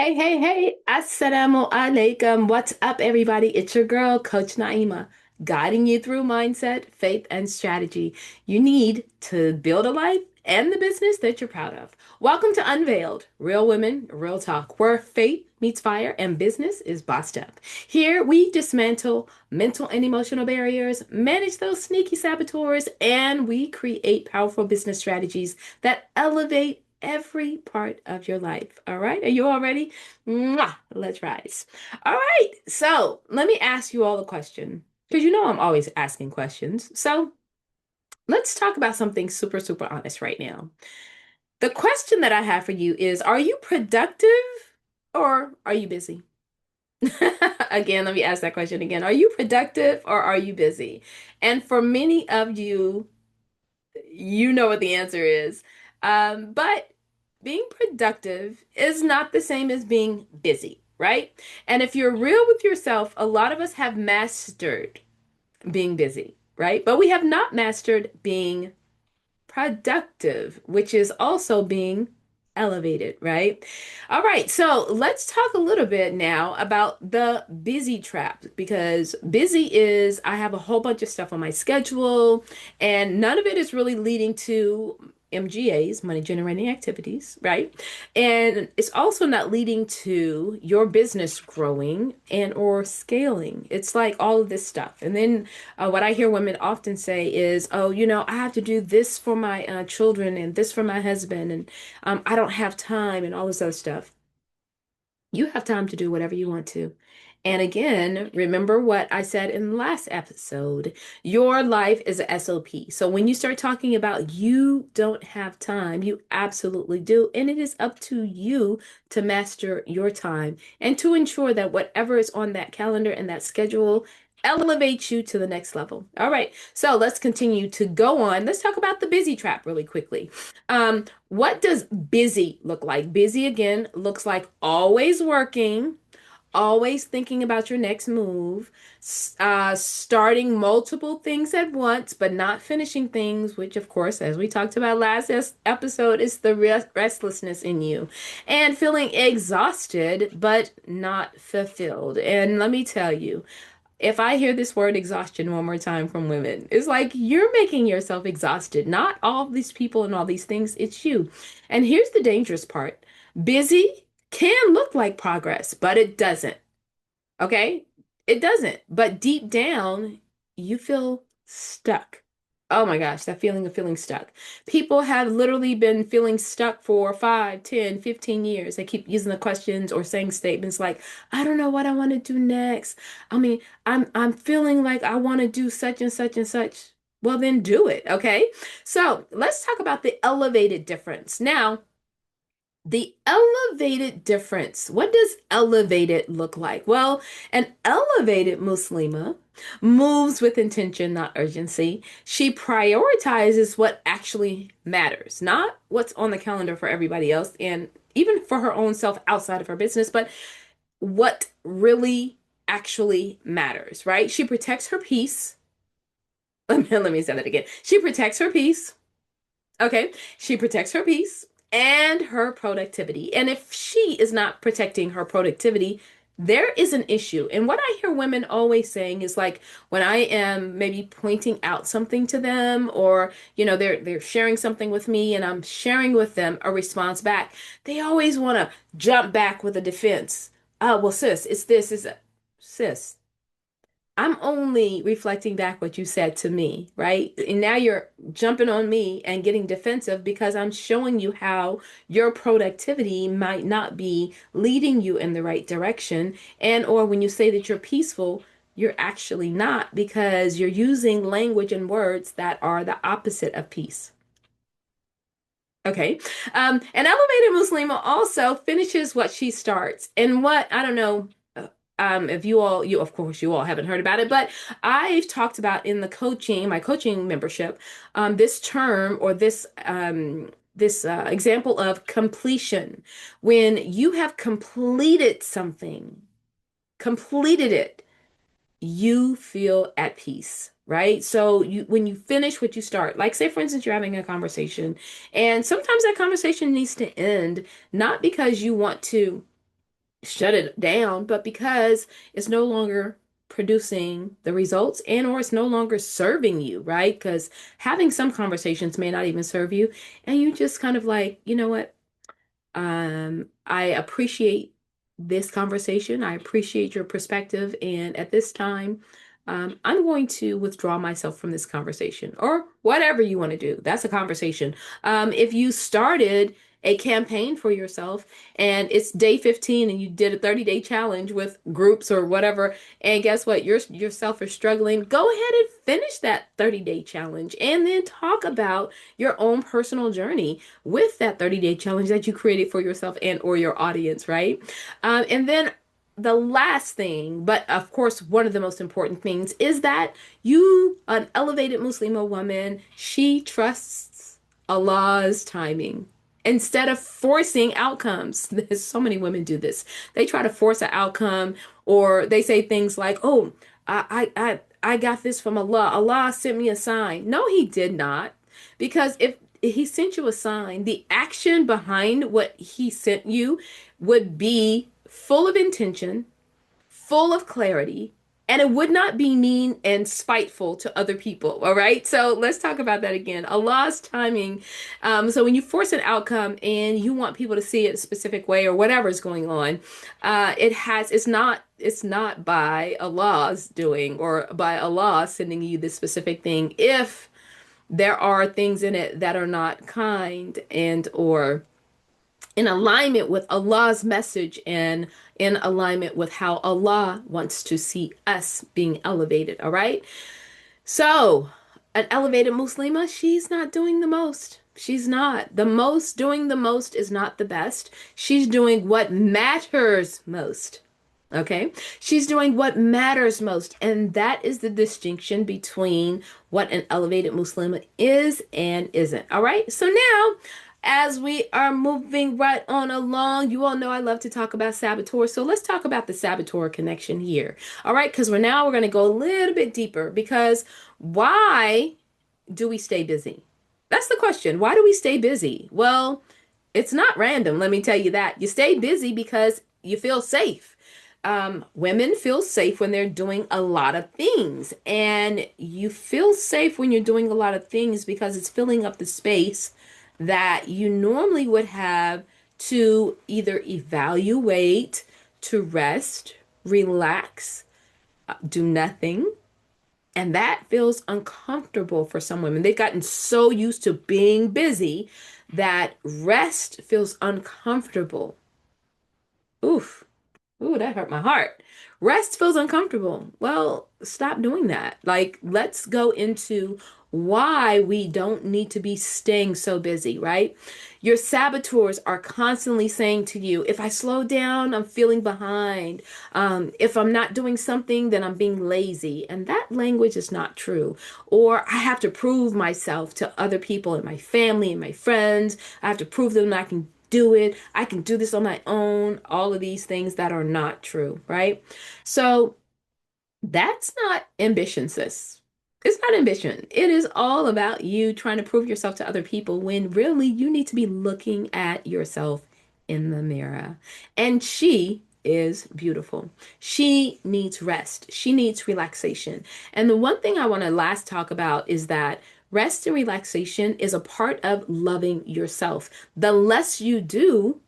Hey, hey, hey, Assalamu Alaikum. What's up, everybody? It's your girl, Coach Naima, guiding you through mindset, faith, and strategy you need to build a life and the business that you're proud of. Welcome to Unveiled, Real Women, Real Talk, where faith meets fire and business is bossed up. Here, we dismantle mental and emotional barriers, manage those sneaky saboteurs, and we create powerful business strategies that elevate every part of your life. All right. Are you all ready? Mwah! Let's rise. All right. So let me ask you all a question because you know I'm always asking questions. So let's talk about something super, super honest right now. The question that I have for you is, are you productive or are you busy? Again, let me ask that question again. Are you productive or are you busy? And for many of you, you know what the answer is. But being productive is not the same as being busy, right? And if you're real with yourself, a lot of us have mastered being busy, right? But we have not mastered being productive, which is also being elevated, right? All right, so let's talk a little bit now about the busy trap because busy is I have a whole bunch of stuff on my schedule and none of it is really leading to MGAs, money generating activities, right? And it's also not leading to your business growing and or scaling. It's like all of this stuff. And then what I hear women often say is, oh, I have to do this for my children and this for my husband, and I don't have time and all this other stuff. You have time to do whatever you want to. And again, remember what I said in the last episode. Your life is a SOP. So when you start talking about you don't have time, you absolutely do. And it is up to you to master your time and to ensure that whatever is on that calendar and that schedule elevates you to the next level. All right. So let's continue to go on. Let's talk about the busy trap really quickly. What does busy look like? Busy again looks like always working, always thinking about your next move, starting multiple things at once, but not finishing things, which, of course, as we talked about last episode, is the restlessness in you, and feeling exhausted, but not fulfilled. And let me tell you, if I hear this word exhaustion one more time from women, it's like you're making yourself exhausted. Not all these people and all these things, it's you. And here's the dangerous part. Busy can look like progress, but it doesn't. Okay? It doesn't. But deep down, you feel stuck. Oh my gosh, that feeling of feeling stuck. People have literally been feeling stuck for 5, 10, 15 years. They keep using the questions or saying statements like, I don't know what I want to do next. I mean, I'm feeling like I want to do such and such and such. Well, then do it, okay? So let's talk about the elevated difference. Now, the elevated difference. What does elevated look like? Well, an elevated Muslima moves with intention, not urgency. She prioritizes what actually matters, not what's on the calendar for everybody else, and even for her own self outside of her business, but what really actually matters, right? She protects her peace. Let me say that again. She protects her peace. Okay. She protects her peace and her productivity. And if she is not protecting her productivity, there is an issue. And what I hear women always saying is like when I am maybe pointing out something to them or they're sharing something with me and I'm sharing with them a response back, they always want to jump back with a defense. Oh, well, sis, it's this, is sis. I'm only reflecting back what you said to me, right? And now you're jumping on me and getting defensive because I'm showing you how your productivity might not be leading you in the right direction. And or when you say that you're peaceful, you're actually not because you're using language and words that are the opposite of peace. Okay. An elevated Muslima also finishes what she starts. And what, I don't know, if of course, you all haven't heard about it, but I've talked about in the coaching, my coaching membership, this term or this example of completion. When you have completed something, completed it, you feel at peace, right? So when you finish what you start, like say for instance, you're having a conversation, and sometimes that conversation needs to end, not because you want to shut it down, but because it's no longer producing the results and or it's no longer serving you, right? Because having some conversations may not even serve you, and you just kind of like, you know what? I appreciate this conversation. I appreciate your perspective. And at this time, I'm going to withdraw myself from this conversation or whatever you want to do. That's a conversation. If you started a campaign for yourself and it's day 15 and you did a 30-day challenge with groups or whatever, and guess what? Yourself is struggling, go ahead and finish that 30-day challenge and then talk about your own personal journey with that 30-day challenge that you created for yourself and or your audience, right? And then the last thing, but of course one of the most important things, is that you, an elevated Muslimah woman, she trusts Allah's timing instead of forcing outcomes. There's so many women do this. They try to force an outcome, or they say things like, "Oh, I got this from Allah. Allah sent me a sign." No, he did not. Because if he sent you a sign, the action behind what he sent you would be full of intention, full of clarity, and it would not be mean and spiteful to other people. All right. So let's talk about that again. Allah's timing. So when you force an outcome and you want people to see it a specific way or whatever is going on, it's not by Allah's doing or by Allah sending you this specific thing. If there are things in it that are not kind and or in alignment with Allah's message and in alignment with how Allah wants to see us being elevated. All right. So, an elevated Muslima, she's not doing the most. She's not. The most, doing the most is not the best. She's doing what matters most. Okay. She's doing what matters most. And that is the distinction between what an elevated Muslim is and isn't. All right. So now, as we are moving right on along, you all know I love to talk about saboteurs. So let's talk about the saboteur connection here. All right. Because we're going to go a little bit deeper, because why do we stay busy? That's the question. Why do we stay busy? Well, it's not random. Let me tell you that. You stay busy because you feel safe. Women feel safe when they're doing a lot of things. And you feel safe when you're doing a lot of things because it's filling up the space that you normally would have to either evaluate, to rest, relax, do nothing. And that feels uncomfortable for some women. They've gotten so used to being busy that rest feels uncomfortable. Oof. Ooh, that hurt my heart. Rest feels uncomfortable. Well, stop doing that. Like, let's go into why we don't need to be staying so busy, right? Your saboteurs are constantly saying to you, if I slow down, I'm feeling behind. If I'm not doing something, then I'm being lazy. And that language is not true. Or I have to prove myself to other people and my family and my friends. I have to prove them that I can do it. I can do this on my own. All of these things that are not true, right? So that's not ambition, sis. It's not ambition. It is all about you trying to prove yourself to other people when really you need to be looking at yourself in the mirror. And she is beautiful. She needs rest. She needs relaxation. And the one thing I want to last talk about is that rest and relaxation is a part of loving yourself. The less you do,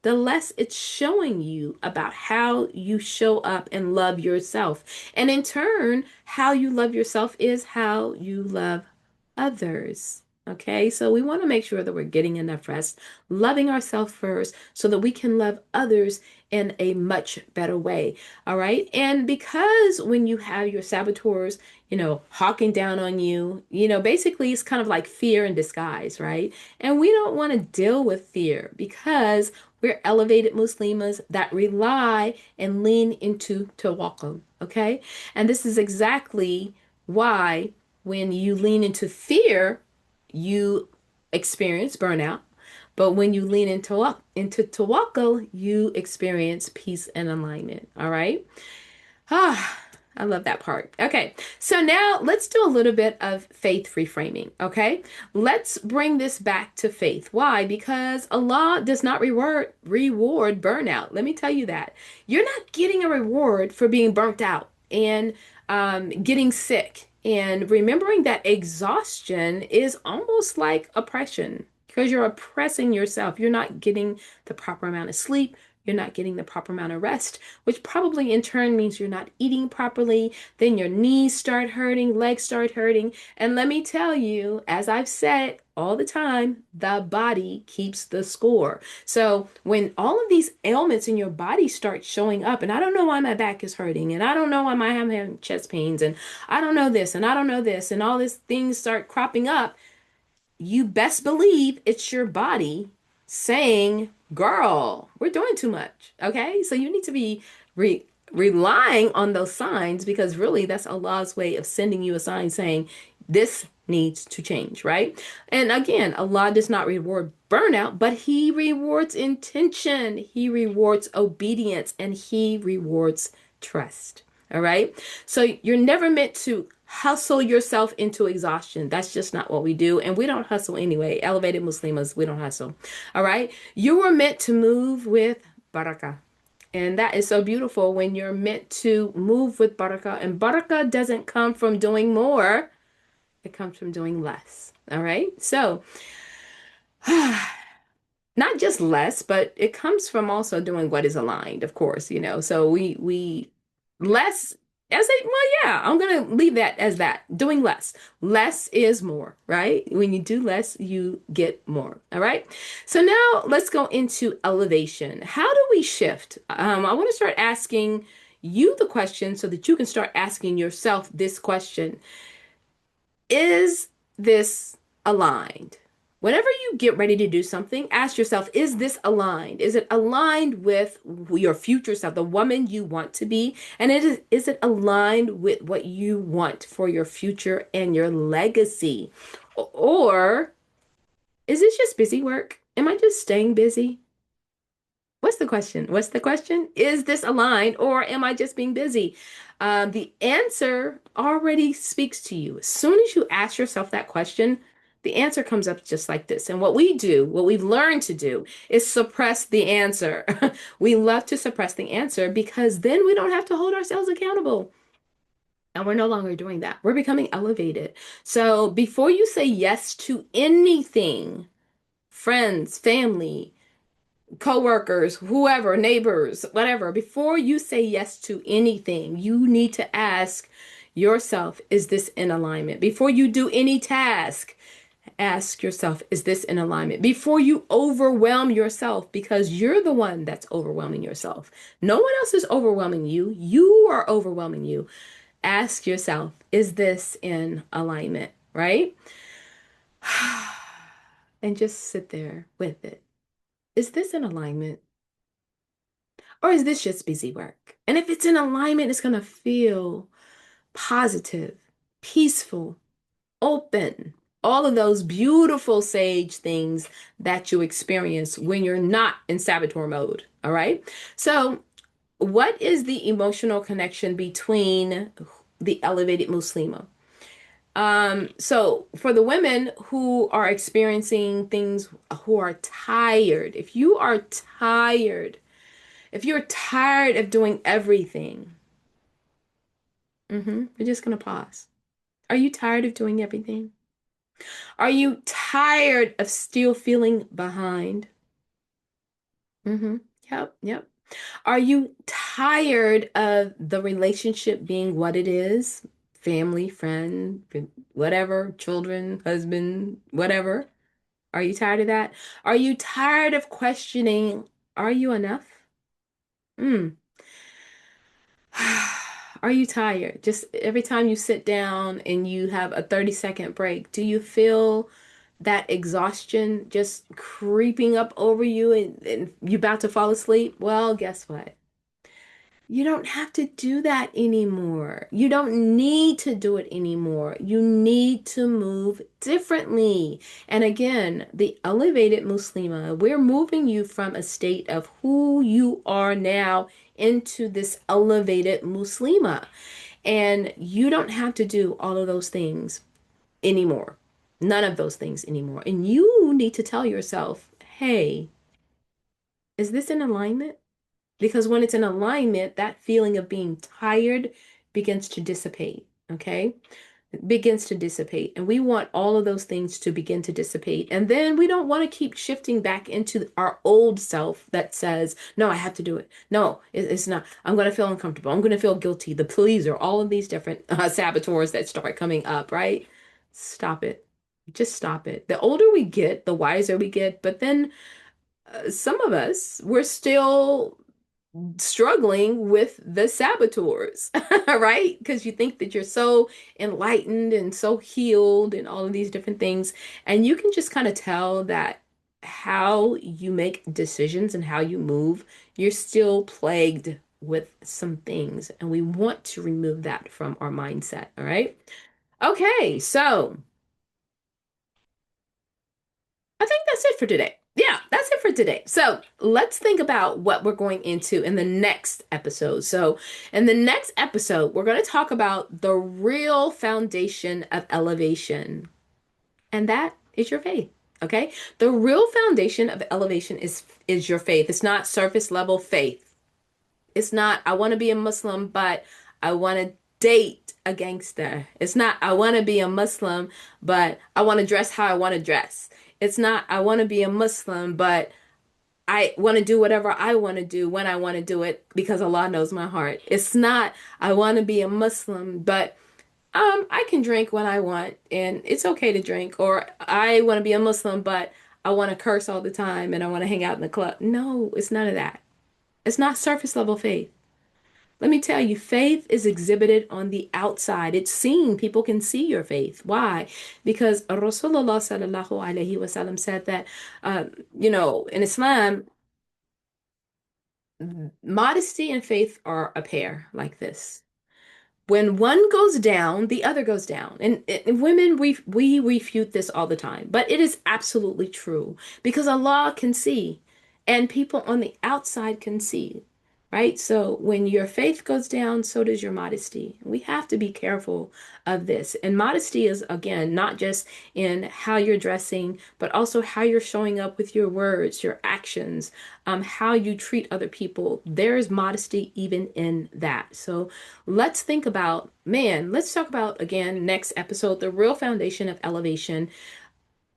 the less it's showing you about how you show up and love yourself. And in turn, how you love yourself is how you love others. Okay, so we want to make sure that we're getting enough rest, loving ourselves first, so that we can love others in a much better way. All right, and because when you have your saboteurs, hawking down on you, basically it's kind of like fear in disguise, right? And we don't want to deal with fear because we're elevated Muslims that rely and lean into tawakkul, okay? And this is exactly why when you lean into fear, you experience burnout. But when you lean into tawakkul, you experience peace and alignment, all right? Ah, I love that part. Okay, so now let's do a little bit of faith reframing. Okay, let's bring this back to faith. Why? Because Allah does not reward burnout. Let me tell you that you're not getting a reward for being burnt out and getting sick. And remembering that exhaustion is almost like oppression because you're oppressing yourself. You're not getting the proper amount of sleep. You're not getting the proper amount of rest, which probably in turn means you're not eating properly. Then your knees start hurting, legs start hurting. And let me tell you, as I've said all the time, the body keeps the score. So when all of these ailments in your body start showing up, and I don't know why my back is hurting, and I don't know why I'm having chest pains, and I don't know this, and I don't know this, and all these things start cropping up, you best believe it's your body saying, girl, we're doing too much. Okay. So you need to be relying on those signs because really that's Allah's way of sending you a sign saying, this needs to change. Right. And again, Allah does not reward burnout, but He rewards intention, He rewards obedience, and He rewards trust. All right. So you're never meant to hustle yourself into exhaustion. That's just not what we do. And we don't hustle anyway. Elevated Muslimas, we don't hustle. All right. You were meant to move with barakah. And that is so beautiful when you're meant to move with barakah. And barakah doesn't come from doing more, it comes from doing less. All right. So, not just less, but it comes from also doing what is aligned, of course, you know. So we less as a well, yeah, I'm gonna leave that as that. Doing less. Less is more, right? When you do less, you get more. All right. So now let's go into elevation. How do we shift? I want to start asking you the question so that you can start asking yourself this question. Is this aligned? Whenever you get ready to do something, ask yourself, is this aligned? Is it aligned with your future self, the woman you want to be? And is it aligned with what you want for your future and your legacy? Or is this just busy work? Am I just staying busy? What's the question? What's the question? Is this aligned or am I just being busy? The answer already speaks to you. As soon as you ask yourself that question, the answer comes up just like this. And what we do, what we've learned to do, is suppress the answer. We love to suppress the answer because then we don't have to hold ourselves accountable. And we're no longer doing that. We're becoming elevated. So before you say yes to anything, friends, family, coworkers, whoever, neighbors, whatever, before you say yes to anything, you need to ask yourself, is this in alignment? Before you do any task, ask yourself, is this in alignment? Before you overwhelm yourself, because you're the one that's overwhelming yourself. No one else is overwhelming you. You are overwhelming you. Ask yourself, is this in alignment? Right? And just sit there with it. Is this in alignment? Or is this just busy work? And if it's in alignment, it's going to feel positive, peaceful, open, all of those beautiful sage things that you experience when you're not in saboteur mode. All right. So, what is the emotional connection between the elevated Muslima? So for the women who are experiencing things, who are tired, if you are tired, if you're tired of doing everything, we're just gonna pause. Are you tired of doing everything? Are you tired of still feeling behind? Mm-hmm. Yep, yep. Are you tired of the relationship being what it is? Family, friend, whatever, children, husband, whatever. Are you tired of that? Are you tired of questioning, are you enough? Mm. Are you tired? Just every time you sit down and you have a 30-second break, do you feel that exhaustion just creeping up over you and you about to fall asleep? Well, guess what? You don't have to do that anymore. You don't need to do it anymore. You need to move differently. And again, the elevated Muslima, we're moving you from a state of who you are now into this elevated Muslima. And you don't have to do all of those things anymore. None of those things anymore. And you need to tell yourself, hey, is this in alignment? Because when it's in alignment, that feeling of being tired begins to dissipate. Okay. It begins to dissipate. And we want all of those things to begin to dissipate. And then we don't want to keep shifting back into our old self that says, no, I have to do it. No, it's not. I'm going to feel uncomfortable. I'm going to feel guilty. The pleaser, all of these different saboteurs that start coming up, right? Stop it. Just stop it. The older we get, the wiser we get. But then some of us, we're still struggling with the saboteurs, right? Because you think that you're so enlightened and so healed and all of these different things. And you can just kind of tell that how you make decisions and how you move, you're still plagued with some things. And we want to remove that from our mindset. All right. Okay. So I think that's it for today. Yeah, that's it for today. So let's think about what we're going into in the next episode. So, in the next episode, we're going to talk about the real foundation of elevation, and that is your faith. Okay, the real foundation of elevation is your faith. It's not surface level faith. It's not, I want to be a Muslim, but I want to date a gangster. It's not, I want to be a Muslim, but I want to dress how I want to dress. It's not, I want to be a Muslim, but I want to do whatever I want to do when I want to do it because Allah knows my heart. It's not, I want to be a Muslim, but I can drink when I want and it's okay to drink. Or I want to be a Muslim, but I want to curse all the time and I want to hang out in the club. No, it's none of that. It's not surface level faith. Let me tell you, faith is exhibited on the outside. It's seen. People can see your faith. Why? Because Rasulullah sallallahu alaihi wasallam said that, in Islam, modesty and faith are a pair like this. When one goes down, the other goes down. And women, we refute this all the time, but it is absolutely true because Allah can see, and people on the outside can see, right? So when your faith goes down, so does your modesty. We have to be careful of this. And modesty is, again, not just in how you're dressing, but also how you're showing up with your words, your actions, how you treat other people. There is modesty even in that. So let's think about, man, let's talk about again next episode, the real foundation of elevation.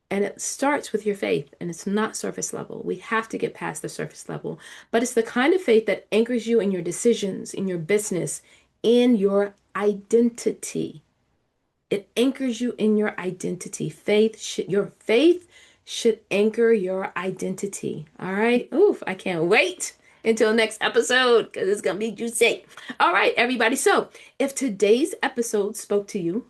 And it starts with your faith, and it's not surface level. We have to get past the surface level, but it's the kind of faith that anchors you in your decisions, in your business, in your identity. It anchors you in your identity. Your faith should anchor your identity. All right. Oof, I can't wait until next episode because it's gonna be juicy. All right, everybody. So if today's episode spoke to you,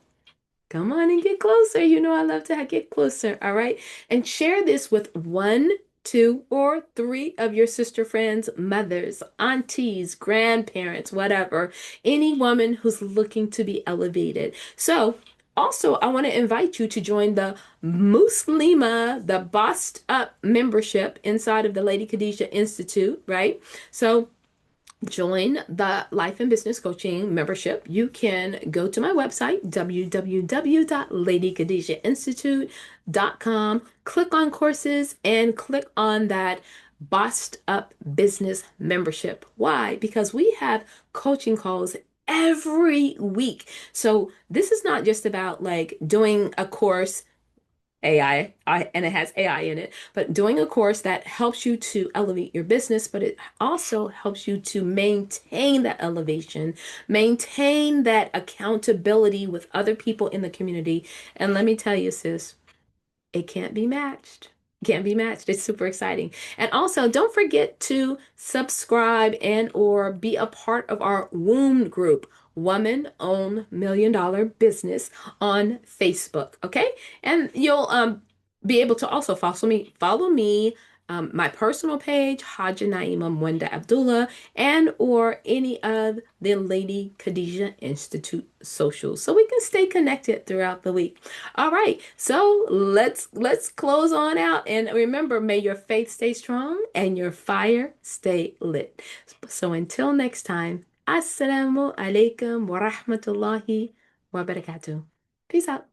come on and get closer. You know I love to get closer. All right. And share this with one, two, or three of your sister friends, mothers, aunties, grandparents, whatever. Any woman who's looking to be elevated. So also, I want to invite you to join the Muslimah, the Bossed Up membership inside of the Lady Khadijah Institute, right? So join the Life and Business Coaching membership. You can go to my website, www.ladykhadijahinstitute.com, click on courses, and click on that Bossed Up Business membership. Why? Because we have coaching calls every week. So this is not just about like doing a course and it has AI in it, but doing a course that helps you to elevate your business, but it also helps you to maintain that elevation, maintain that accountability with other people in the community. And let me tell you, sis, it can't be matched. Can't be matched. It's super exciting. And also, don't forget to subscribe and or be a part of our womb group, Woman Own $1 Million Business on Facebook. Okay? And you'll be able to also follow me my personal page, Haja Naima Mwenda Abdullah, and or any of the Lady Khadijah Institute socials, so we can stay connected throughout the week. All right, so let's close on out, and remember, may your faith stay strong and your fire stay lit. So until next time. Assalamu alaikum wa rahmatullahi wa barakatuh. Peace out.